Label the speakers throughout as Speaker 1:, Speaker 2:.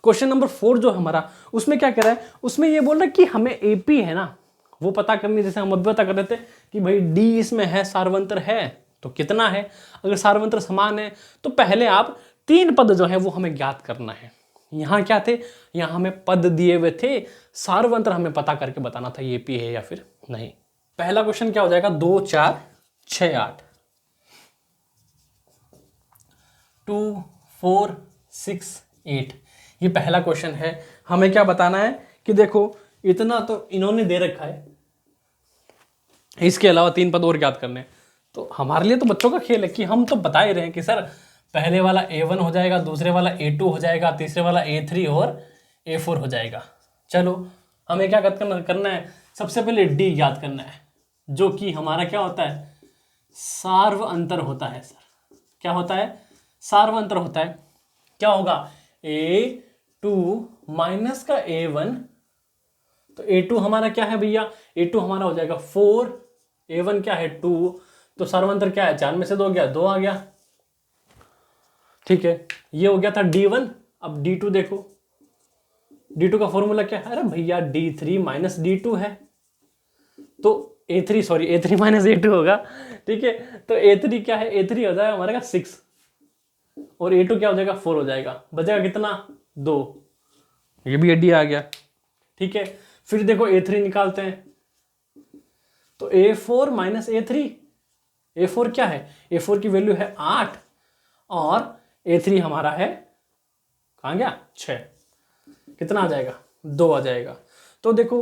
Speaker 1: Question number 4 जो हमारा, उसमें क्या कह रहा है, उसमें ये बोल रहा है कि हमें एपी है ना वो पता करनी, जैसे हम अभी पता कर रहे थे कि भाई डी इसमें है, सार्वंतर है तो कितना है। अगर सार्वंतर समान है तो पहले आप 3 पद जो है वो हमें ज्ञात करना है। यहाँ क्या थे, यहाँ हमें पद दिए हुए थे, सार्वंतर हमें पता करके बताना था ये पी है या फिर नहीं। पहला क्वेश्चन क्या हो जाएगा, 2 4 6 8, 2 4 6 8, ये पहला क्वेश्चन है। हमें क्या बताना है कि देखो इतना तो इन्होंने दे रखा है, इसके अलावा 3 पद और ज्ञात करने हैं। तो हमारे लिए तो बच्चों का खेल है कि हम तो बता ही रहे हैं कि सर पहले वाला A1 हो जाएगा, दूसरे वाला A2 हो जाएगा, तीसरे वाला A3 और A4 हो जाएगा। चलो हमें क्या करना है, सबसे पहले D ज्ञात करना है, जो कि हमारा क्या होता है, सार्व अंतर होता है। सर क्या होता है, सार्व अंतर होता है। क्या होगा, A2 माइनस का A1, तो A2 हमारा क्या है भैया, A2 हमारा हो जाएगा 4, A1 क्या है 2, तो सार्वंतर क्या है, 4 में से 2 गया, 2 आ गया। ठीक है, ये हो गया था D1। अब D2 देखो, D2 का फॉर्मूला क्या है, अरे भैया D3 माइनस D2 है, तो A3 माइनस A2 होगा। ठीक है, तो A3 क्या है, A3 हो जाएगा हमारे का 6 और A2 क्या हो जाएगा 4 हो जाएगा, बचेगा कितना 2, ये भी D आ गया। ठीक है, फिर देखो A3 निकालते हैं, तो A4 माइनस A3, A4 क्या है, A4 की वैल्यू है 8 और A3 हमारा है कहाँ गया 6, कितना आ जाएगा 2 आ जाएगा। तो देखो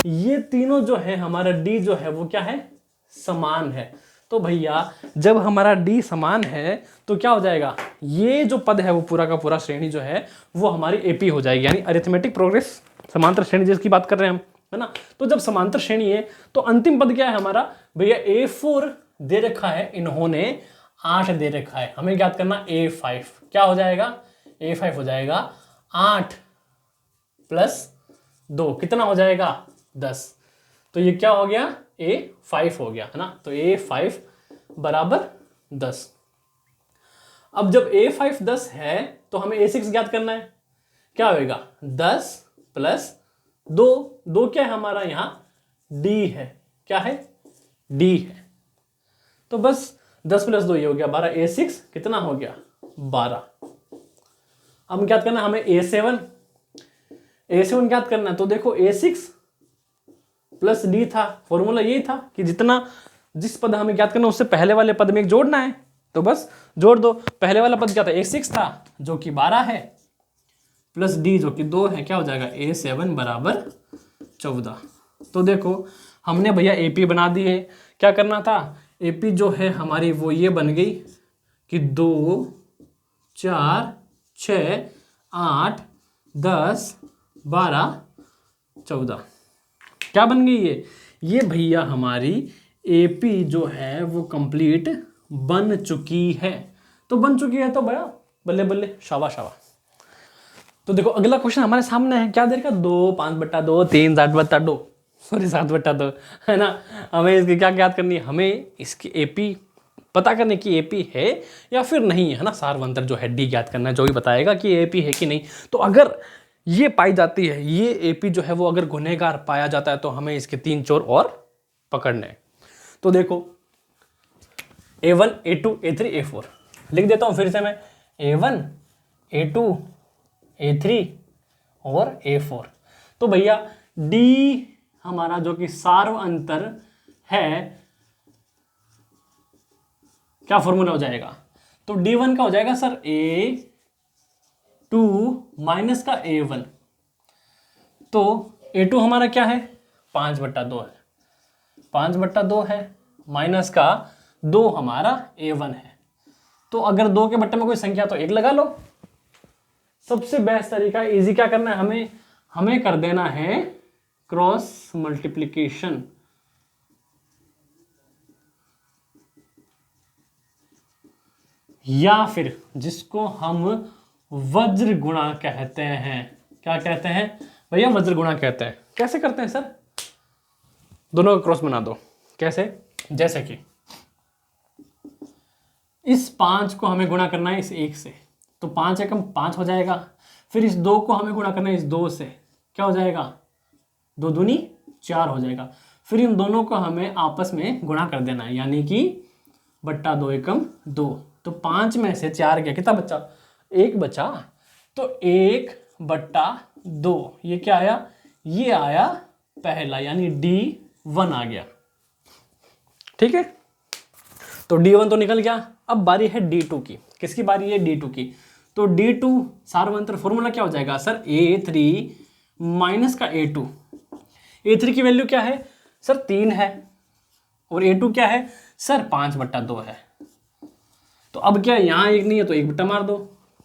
Speaker 1: ये तीनों जो है हमारा D जो है वो क्या है, समान है। तो भैया जब हमारा D समान है तो क्या हो जाएगा, ये जो पद है वो पूरा का पूरा श्रेणी जो है वो हमारी AP हो जाएगी, यानी अरिथमेटिक प्रोग्रेस समांतर श्रेणी जिसकी बात कर रहे हैं हम, है ना। तो जब समांतर श्रेणी है तो अंतिम पद क्या है हमारा, भैया A4 दे रखा है इन्होंने, 8 दे रखा है, हमें ज्ञात करना A5, क्या हो जाएगा, A5 हो जाएगा 8 प्लस 2, कितना हो जाएगा 10, तो ये क्या हो गया A5 हो गया, है ना। तो A5 बराबर 10। अब जब A5 10 है तो हमें A6 ज्ञात करना है, क्या होगा 10 प्लस 2, 2 क्या है हमारा यहाँ D है, क्या है D है, तो बस 10 प्लस 2 ये हो गया 12, A6 कितना हो गया 12। अब ज्ञात करना हमें A7 ज्ञात करना है, तो देखो A6 प्लस D था, फॉर्मूला यही था कि जिस पद हमें ज्ञात करना उससे पहले वाले पद में एक जोड़ना है, तो बस जोड़ दो। पहले वाला पद क्या था, A6 था जो कि 12 है, प्लस D जो कि 2 है, क्या हो जाएगा A7 बराबर 14। तो देखो हमने भैया AP बना दी है, क्या करना था, AP जो है हमारी वो ये बन गई कि 2 4 6 8 10 12 14, क्या बन गई ये भैया हमारी AP जो है वो कंप्लीट बन चुकी है। तो बन चुकी है तो भैया बल्ले बल्ले, शाबाश शाबाश। तो देखो अगला क्वेश्चन हमारे सामने है, क्या देगा 2 5/2 3 7/2, सॉरी 7/2, है ना। हमें इसकी क्या ज्ञात करनी है, हमें इसकी AP पता करने की AP है या फिर नहीं है ना। सार्वंतर जो है D ज्ञात करना है, जो भी बताएगा कि AP है कि नहीं। तो अगर ये पाई जाती है, ये AP जो है वो अगर गुनहगार पाया जाता है तो हमें इसके 3 चोर और पकड़ने हैं। तो देखो A1 A2 A3 A4 लिख देता हूं फिर से मैं, A1 A2 A3 और A4। तो भैया D हमारा जो कि सार्व अंतर है, क्या फॉर्मूला हो जाएगा, तो D1 का हो जाएगा सर A2 माइनस का A1, तो A2 हमारा क्या है 5/2 है, 5/2 है, माइनस का 2 हमारा A1 है। तो अगर 2 के बट्टे में कोई संख्या तो 1 लगा लो। सबसे बेस्ट तरीका इजी क्या करना है, हमें कर देना है क्रॉस मल्टीप्लिकेशन, या फिर जिसको हम वज्र गुणा कहते हैं। क्या कहते हैं भैया, वज्र गुणा कहते हैं। कैसे करते हैं सर, दोनों का क्रॉस बना दो। कैसे, जैसे कि इस 5 को हमें गुणा करना है इस 1 से, तो 5 एकम 5 हो जाएगा, फिर इस 2 को हमें गुणा करना है इस 2 से, क्या हो जाएगा 2 दूनी 4 हो जाएगा। फिर इन दोनों को हमें आपस में गुणा कर देना है, यानी कि बट्टा 2 एकम 2। तो 5 में से 4 गया, कितना बचा 1 बचा, तो 1/2 ये क्या आया, ये आया पहला, यानी D1 आ गया। ठीक है, तो D1 तो निकल गया। अब बारी है D2 की। किसकी बारी है, D2 की। तो D2 सार्वंतर फॉर्मूला क्या हो जाएगा सर, A3 माइनस का A2। A3 की वैल्यू क्या है सर 3 है, और A2 क्या है सर 5/2 है। तो अब क्या यहाँ 1 नहीं है तो 1 बट्टा मार दो,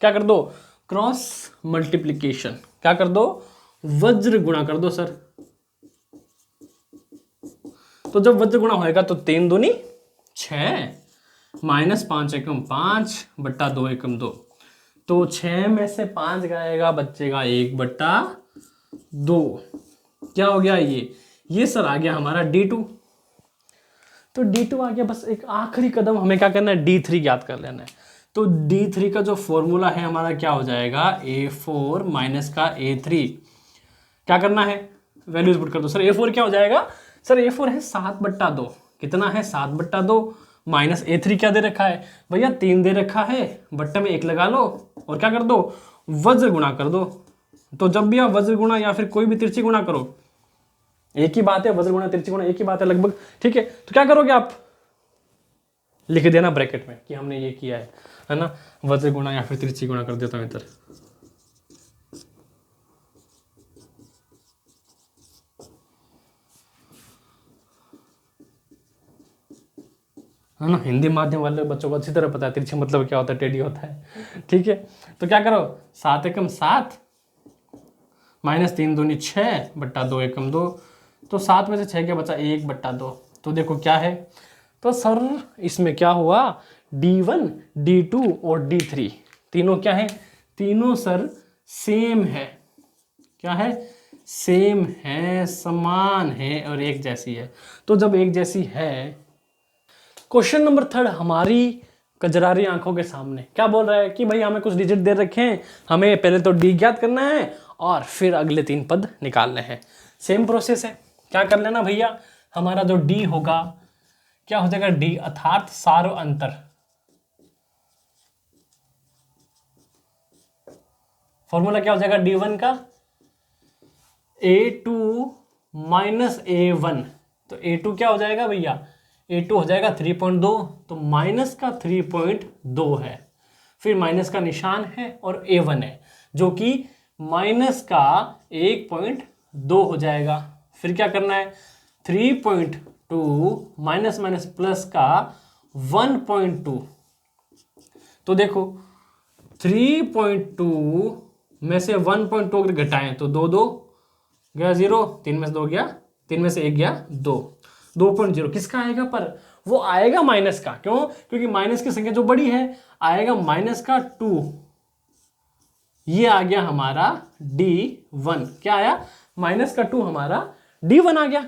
Speaker 1: क्या कर दो क्रॉस मल्टीप्लीकेशन, क्या कर दो वज्र गुणा कर दो सर। तो जब वज्र गुणा होएगा तो 3 दूनी 6 माइनस 5 एकम 5/2 एकम 2। तो 6 में से 5 जाएगा, बचेगा 1/2। क्या हो गया ये सर आ गया हमारा D2। तो D2 आ गया। बस एक आखिरी कदम हमें क्या करना है, D3 ज्ञात कर लेना है। तो D3 का जो फॉर्मूला है हमारा क्या हो जाएगा, A4 माइनस का A3। क्या करना है, वैल्यूज पुट कर दो सर। A4 क्या हो जाएगा सर, A4 है 7/2। कितना है 7/2 माइनस A3 क्या दे रखा है भैया 3 दे रखा है, बट्टे में 1 लगा लो और क्या कर दो वज्र गुणा कर दो। तो जब भी आप वज्र गुणा या फिर कोई भी तिरछी गुणा करो, एक ही बात है, वज्र गुणा तिरछी गुणा एक ही बात है लगभग। ठीक है, तो क्या करोगे आप लिख देना ब्रैकेट में कि हमने ये किया है ना, वज्र गुणा या फिर तिरछी गुणा कर देता हूं इधर। है ना, हिंदी माध्यम वाले बच्चों को अच्छी तरह पता है तिरछी मतलब क्या होता है, टेढ़ी होता है। ठीक है, तो क्या करो 7 एकम 7 माइनस 3 दूनी 6/2 एकम 2। तो 7 में से 6 क्या बचा 1/2। तो देखो क्या है, तो सर इसमें क्या हुआ D1 D2 और D3 तीनों क्या है, तीनों सर सेम है। क्या है, सेम है, समान है और एक जैसी है। तो जब एक जैसी है, क्वेश्चन नंबर 3 हमारी कजरारी आंखों के सामने क्या बोल रहा है कि भाई हमें कुछ डिजिट दे रखे हैं, हमें पहले तो D ज्ञात करना है और फिर अगले 3 पद निकालने हैं। सेम प्रोसेस है, क्या कर लेना भैया, हमारा जो D होगा क्या हो जाएगा D अर्थात सार्व अंतर। फॉर्मूला क्या हो जाएगा D1 का A2 माइनस A1। तो A2 क्या हो जाएगा भैया, A2 हो जाएगा 3.2, तो माइनस का 3.2 है, फिर माइनस का निशान है और A1 है जो कि माइनस का 1.2 हो जाएगा। फिर क्या करना है 3.2 माइनस माइनस प्लस का 1.2। तो देखो 3.2 में से 1.2 अगर घटाएं तो 2 गया 0, 3 में से 2 गया, 3 में से 1 गया 2, 2.0 किसका आएगा, पर वो आएगा माइनस का। क्यों, क्योंकि माइनस की संख्या जो बड़ी है आएगा माइनस का 2। ये आ गया हमारा D1। क्या आया, माइनस का 2 हमारा D1 आ गया।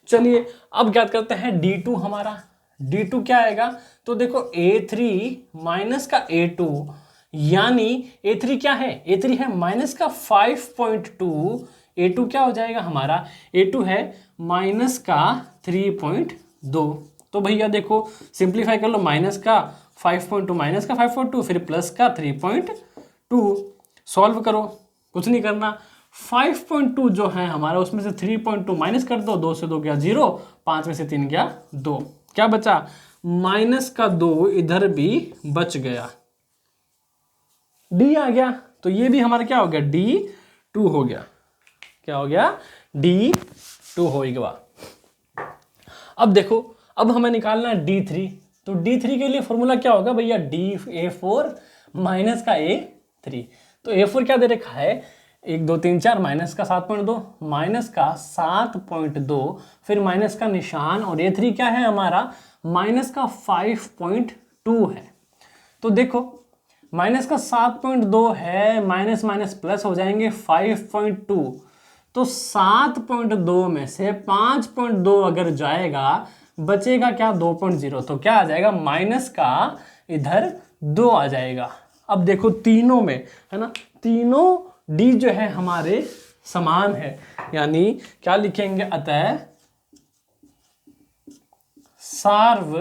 Speaker 1: चलिए अब ज्ञात करते हैं D2 हमारा। D2 क्या आएगा, तो देखो A3 माइनस का A2, यानी A3 क्या है, A3 है माइनस का 5.2, A2 क्या हो जाएगा हमारा, A2 है माइनस का 3.2। तो भैया देखो सिंप्लीफाई कर लो, माइनस का 5.2 माइनस का 5.2 फिर प्लस का 3.2, सॉल्व करो, कुछ नहीं करना। 5.2 जो है हमारा उसमें से 3.2 माइनस कर दो, 2 से 2 गया 0, 5 में से 3 गया 2, क्या बचा माइनस का 2 इधर भी बच गया, D आ गया। तो ये भी हमारा क्या हो गया D2 हो गया। क्या हो गया D2 हो गया। अब देखो अब हमें निकालना है D3। तो D3 के लिए फॉर्मूला क्या होगा भैया A4 माइनस का A3। तो A4 क्या दे रखा है 1 2 3 4 माइनस का 7.2 माइनस का 7.2 फिर माइनस का निशान, और A3 क्या है हमारा माइनस का 5.2 है। तो देखो माइनस का 7.2 है, माइनस माइनस प्लस हो जाएंगे 5.2। तो 7.2 में से 5.2 अगर जाएगा बचेगा क्या 2.0, तो क्या आ जाएगा माइनस का इधर 2 आ जाएगा। अब देखो तीनों में, है ना, तीनों डी जो है हमारे समान है, यानी क्या लिखेंगे, अतः सार्व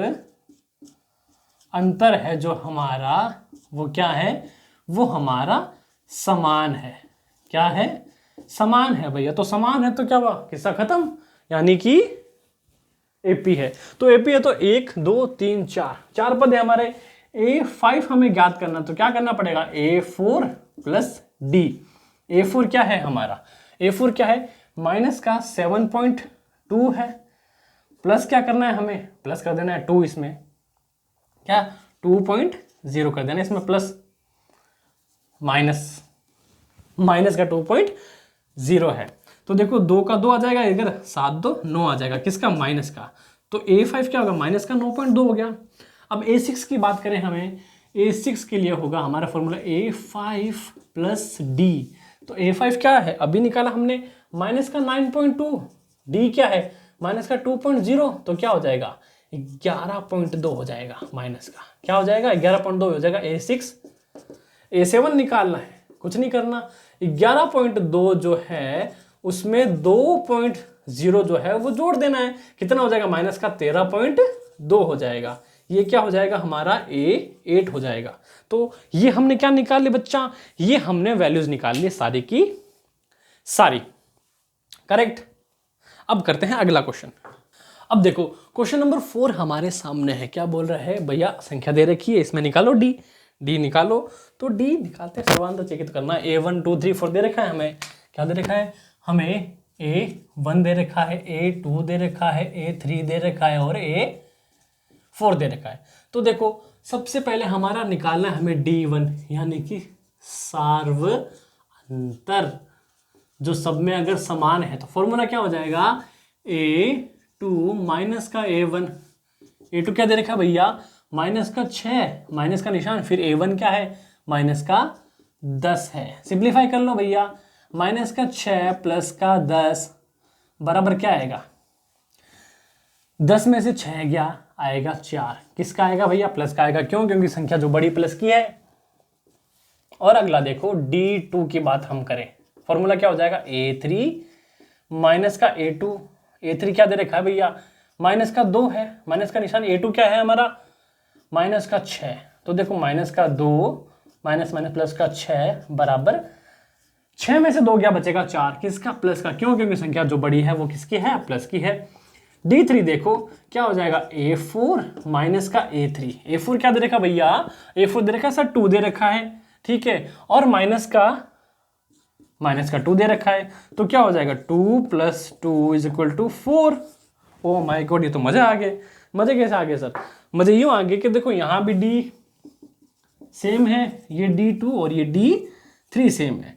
Speaker 1: अंतर है जो हमारा, वो क्या है, वो हमारा समान है। क्या है, समान है भैया। तो समान है तो क्या हुआ, किस्सा खत्म, यानी कि एपी है। तो एपी है तो 1 2 3 4 चार पद है हमारे। A5 हमें ज्ञात करना, तो क्या करना पड़ेगा, A4 प्लस डी। A4 क्या है हमारा, A4 क्या है, माइनस का 7.2 है, प्लस क्या करना है हमें, प्लस कर देना है 2 इसमें, क्या 2.0 कर देना इसमें, प्लस माइनस का 2.0 है। तो देखो 2 का 2 आ जाएगा इधर, 7 2 9 आ जाएगा, किसका, माइनस का। तो A5 क्या होगा, माइनस का 9.2 हो गया। अब A6 की बात करें हमें, A6 के लिए होगा हमारा फॉर्मूला A5 प्लस डी। तो A5 क्या है, अभी निकाला हमने, माइनस का 9.2, डी क्या है, माइनस का 2.0, तो क्या हो जाएगा, 11.2 हो जाएगा, माइनस का क्या हो जाएगा, 11.2 हो जाएगा। A6 A7 निकालना है, कुछ नहीं करना, 11.2 जो है उसमें 2.0 जो है वो जोड़ देना है, कितना हो जाएगा, माइनस का 13.2 हो जाएगा। ये क्या हो जाएगा हमारा, A8 हो जाएगा। तो ये हमने क्या निकाल लिया बच्चा, ये हमने वैल्यूज निकाल ली सारी की सारी, करेक्ट। अब करते हैं अगला क्वेश्चन। अब देखो क्वेश्चन नंबर 4 हमारे सामने है, क्या बोल रहा है भैया, संख्या दे रखी है, इसमें निकालो डी, डी निकालो। तो डी निकालते हैं, सर्वांतर चेकित करना है। A1 2 3 4 दे रखा है हमें, क्या दे रखा है हमें, A1 दे रखा है, A2 दे रखा है, A3 दे रखा है और A4 दे रखा है। तो देखो सबसे पहले हमारा निकालना है हमें D1, यानी कि सार्व अंतर, जो सब में अगर समान है। तो फॉर्मूला क्या हो जाएगा, A2 माइनस का A1, A2 क्या दे रखा है भैया, माइनस का 6, माइनस का निशान, फिर A1 क्या है, माइनस का 10 है। सिंप्लीफाई कर लो भैया, माइनस का 6 प्लस का 10 बराबर क्या आएगा, 10 में से 6 गया, आएगा 4, किसका आएगा भैया, प्लस का आएगा। क्यों, क्योंकि संख्या जो बड़ी प्लस की है। और अगला देखो D2 की बात हम करें, फॉर्मूला क्या हो जाएगा, A3 माइनस का A2, A3 क्या दे रखा है भैया, माइनस का 2 है, माइनस का निशान, A2 क्या है हमारा, माइनस का 6। तो देखो माइनस का 2 माइनस माइनस प्लस का 6 बराबर 6 में से 2 गया, बचेगा 4, किसका, प्लस का। क्यों, क्योंकि संख्या जो बड़ी है वो किसकी है, प्लस की है। D3 देखो क्या हो जाएगा, A4 माइनस का A3, A4 क्या दे रखा भैया, A4 दे रखा है सर 2 दे रखा है, ठीक है, और माइनस का 2 दे रखा है। तो क्या हो जाएगा, 2 plus 2 is equal to 4। Oh my god, ये तो मजे आ गए। मजे कैसे आ गए सर, मजे यूं आ गए कि देखो यहाँ भी D सेम है, ये D2 और ये D3 सेम है।